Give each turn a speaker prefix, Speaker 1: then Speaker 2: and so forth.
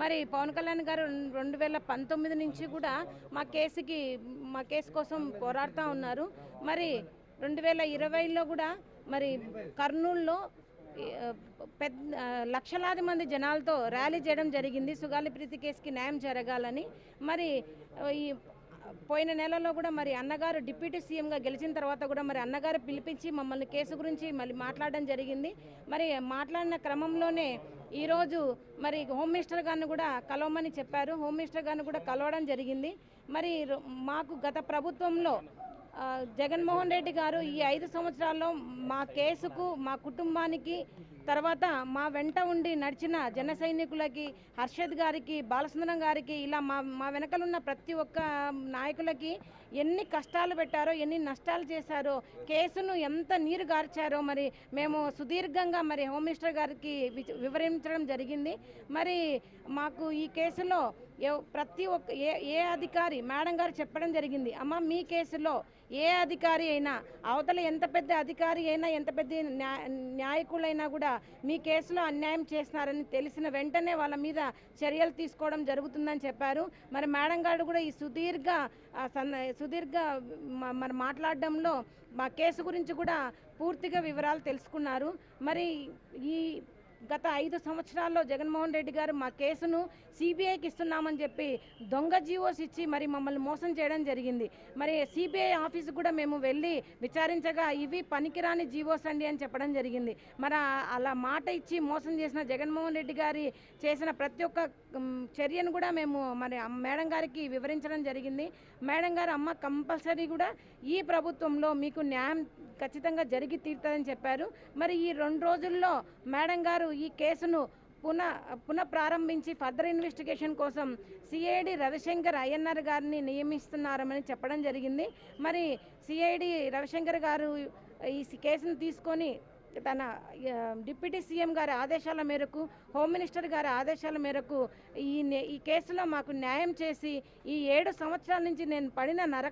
Speaker 1: మరి పవన్ కళ్యాణ్ గారు 2019 నుంచి కూడా మా కేసు కోసం పోరాడుతూ ఉన్నారు. మరి 2020లో కూడా మరి కర్నూలులో లక్షలాది మంది జనాలతో ర్యాలీ చేయడం జరిగింది సుగాలి ప్రీతి కేసుకి న్యాయం జరగాలని. మరి ఈ పోయిన నెలలో కూడా మరి అన్నగారు డిప్యూటీ సీఎంగా గెలిచిన తర్వాత కూడా మరి అన్నగారు పిలిపించి మమ్మల్ని కేసు గురించి మళ్ళీ మాట్లాడడం జరిగింది. మరి మాట్లాడిన క్రమంలోనే ఈరోజు మరి హోమ్ మినిస్టర్ గారిని కూడా కలవమని చెప్పారు. హోమ్ మినిస్టర్ గారిని కూడా కలవడం జరిగింది. మరి మాకు గత ప్రభుత్వంలో జగన్మోహన్ రెడ్డి గారు ఈ 5 సంవత్సరాల్లో మా కేసుకు, మా కుటుంబానికి, తర్వాత మా వెంట ఉండి నడిచిన జన సైనికులకి, హర్షద్ గారికి, బాలసుందరం గారికి, ఇలా మా వెనకలున్న ప్రతి ఒక్క నాయకులకి ఎన్ని కష్టాలు పెట్టారో, ఎన్ని నష్టాలు చేశారో, కేసును ఎంత నీరు గార్చారో మరి మేము సుదీర్ఘంగా మరి హోమ్ మినిస్టర్ గారికి వివరించడం జరిగింది. మరి మాకు ఈ కేసులో ప్రతి ఒక్క ఏ అధికారి మేడం గారు చెప్పడం జరిగింది, అమ్మ మీ కేసులో ఏ అధికారి అయినా, అవతల ఎంత పెద్ద అధికారి అయినా, ఎంత పెద్ద న్యాయకులైనా కూడా మీ కేసులో అన్యాయం చేస్తున్నారని తెలిసిన వెంటనే వాళ్ళ మీద చర్యలు తీసుకోవడం జరుగుతుందని చెప్పారు. మరి మేడం గారు కూడా ఈ సుదీర్ఘ మరి మాట్లాడడంలో మా కేసు గురించి కూడా పూర్తిగా వివరాలు తెలుసుకున్నారు. మరి ఈ గత 5 సంవత్సరాల్లో జగన్మోహన్ రెడ్డి గారు మా కేసును సిబిఐకి ఇస్తున్నామని చెప్పి దొంగ జీవోస్ ఇచ్చి మరి మమ్మల్ని మోసం చేయడం జరిగింది. మరి సిబిఐ ఆఫీసు కూడా మేము వెళ్ళి విచారించగా ఇవి పనికిరాని జీవోస్ అండి అని చెప్పడం జరిగింది. మరి అలా మాట ఇచ్చి మోసం చేసిన జగన్మోహన్ రెడ్డి గారి చేసిన ప్రతి ఒక్క చర్యను కూడా మేము మరి మేడం గారికి వివరించడం జరిగింది. మేడం గారు అమ్మ కంపల్సరీ కూడా ఈ ప్రభుత్వంలో మీకు న్యాయం ఖచ్చితంగా జరిగి తీరుతుందని చెప్పారు. మరి ఈ 2 రోజుల్లో మేడం గారు ఈ కేసును పునః ప్రారంభించి ఫర్దర్ ఇన్వెస్టిగేషన్ కోసం సిఐడి రవిశంకర్ అయ్యన్నర్ గారిని నియమిస్తున్నారని చెప్పడం జరిగింది. మరి సిఐడి రవిశంకర్ గారు ఈ కేసును తీసుకొని తన డిప్యూటీ సీఎం గారి ఆదేశాల మేరకు, హోమ్ మినిస్టర్ గారి ఆదేశాల మేరకు ఈ కేసులో మాకు న్యాయం చేసి ఈ 7 సంవత్సరాల నుంచి నేను పడిన